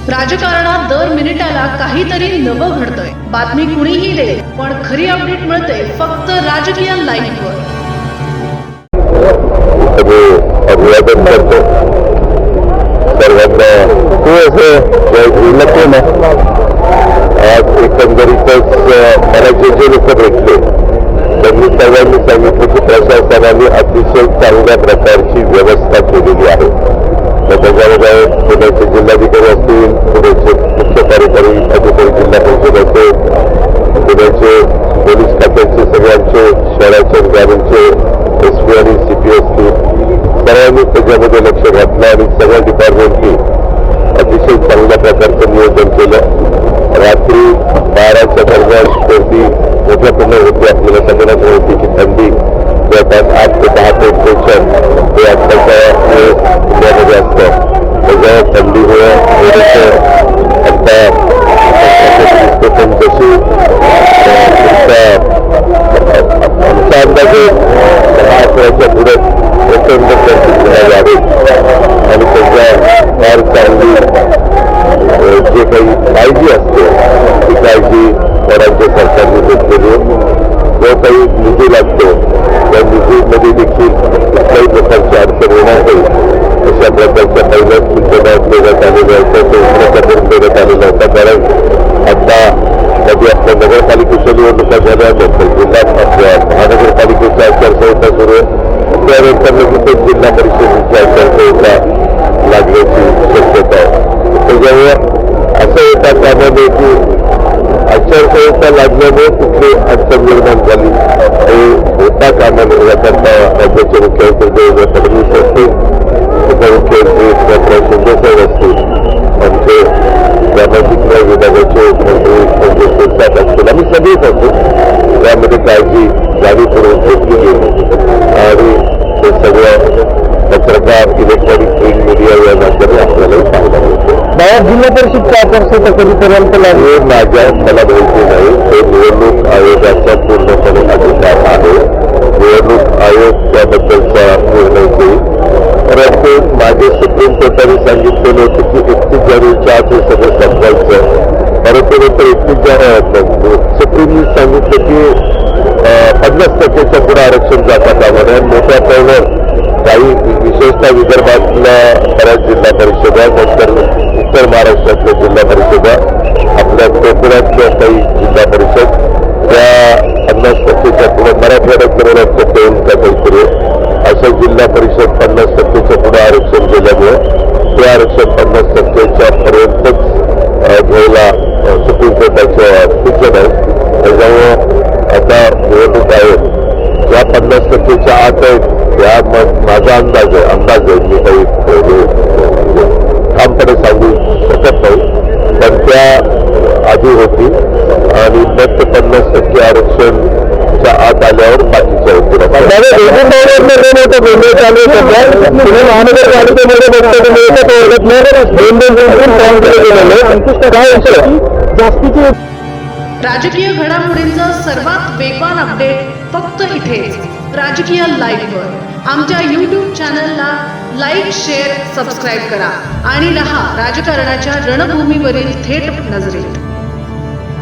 राजकारणात दर मिनिटाला काहीतरी नवं घडतंय। बातमी कुणीही दे, पण खरी अपडेट मिळते फक्त राजकीय लाईव्हवर। अभिवादन करतो सर्वांना। आज एकंदरीतच मला जे लोक भेटले त्यांनी सर्वांनी सांगितलं की प्रशासनाने अतिशय चांगल्या प्रकारची व्यवस्था केलेली आहे। त्याच्यामध्ये पुण्याचे जिल्हाधिकारी असतील, पुण्याचे मुख्य कार्यकारी अधिकारी जिल्हा परिषद असेल, पुण्याचे पोलीस खात्याचे सगळ्यांचे शहराचे ग्रामीणचे SP आणि CP असतील, सर्वांनी त्याच्यामध्ये लक्ष घातलं आणि सगळ्या डिपार्टमेंटनी अतिशय चांगल्या प्रकारचं नियोजन केलं। रात्री 12च्या दरम्यान गर्दी मोठ्या प्रमाणात होती। आपल्याला सगळ्यांना होती की थंडी जवळपास 8 ते 10 टेम्परेचर हे आत्ताच्या जिल्ह्यामध्ये असतं। त्याच्यावर थंडीमुळे आता पण तशी आमच्या अंदाजे 10 अकराच्या पुढे प्रचंड परिस्थिती यावी आणि त्याच्या फार चांगली जे काही काळजी असते ती काळजी राज्य सरकारने घेतलेली। जो काही निधी लागतो त्या निधीमध्ये देखील कुठल्याही प्रकारची अडचण येणार नाही अशा प्रकारच्या पहिल्याच सूचना देण्यात आलेल्या होत्या, ते प्रकरण देण्यात आलेला होता। कारण आता कधी आपल्या नगरपालिकेच्या निवडणुका झाल्यानंतर जिल्हा आपल्या महानगरपालिकेची आचारसंहिता सुरू आहे, त्यानंतर लगेचच जिल्हा परिषदेची आचारसंहिता लागण्याची शक्यता आहे। त्याच्यामुळे असं होता कामा नये की आचारसंहिता लागल्यामुळे कुठली अडचण निर्माण झाली हे होता कामा नये। याकरता राज्याचे मुख्यमंत्री देवेंद्र फडणवीस असतील, उपमुख्यमंत्री एकनाथ शिंदेसाहेब असतील, आमचे सामाजिक न्याय विभागाचे मंत्री संजय शिरसाट असतील, आम्ही सगळेच असतो यामध्ये काळजी जाणीवपूर्वक घेतली गेली आणि हे सगळं पत्रकार इलेक्ट्रॉनिक प्रिंट मीडिया या माध्यमातून आपल्यालाही पाहायला मिळतो। जिल्हा परिषदची आचारसंहिता कधीपर्यंत लागली मला माहिती नाही, हे निवडणूक आयोगाचा पूर्णपणे अधिकार आहे। निवडणूक आयोग त्याबद्दलचा निर्णय घेईल, परंतु मागे सुप्रीम कोर्टाने सांगितलेलं होतं की 31 जानेवारीच्या आत हे सगळं संपवायचं, परंतु नंतर 31 जानेवारी सुप्रीमने सांगितलं की 50% पुढे आरक्षण जाता कामा नये। मोठ्या प्रमाणावर काही विशेषतः विदर्भातल्या बऱ्याच जिल्हा परिषदा, नंतर उत्तर महाराष्ट्रातल्या जिल्हा परिषदा, आपल्या कोकणातल्या काही जिल्हा परिषद त्या 50%च्या पुढे मराठवाड्यात देऊन का काहीतरी अशा जिल्हा परिषद 50%च्या पुढे आरक्षण गेल्यामुळे ते आरक्षण 50%च्या पर्यंतच घ्यायला सुप्रीम कोर्टाच्या सूचना आहे। त्याच्यामुळं आता निवडणूक आयोग ज्या 50%च्या आत आहेत त्या माझा अंदाज आहे, मी काही ठामपणे सांगू शकत नाही, पण त्या आधी होती आणि मग ते 50% आरक्षणच्या आत आल्यावर बाकीच्या होतील। राजकीय घडामोडींचा सर्वात वेगवान अपडेट फक्त इथेच राजकीय लाईव्हवर। आमच्या YouTube चॅनलला लाईक, शेअर, सबस्क्राईब करा आणि रहा राजकारणाच्या रणभूमीवरील थेट नजरेत।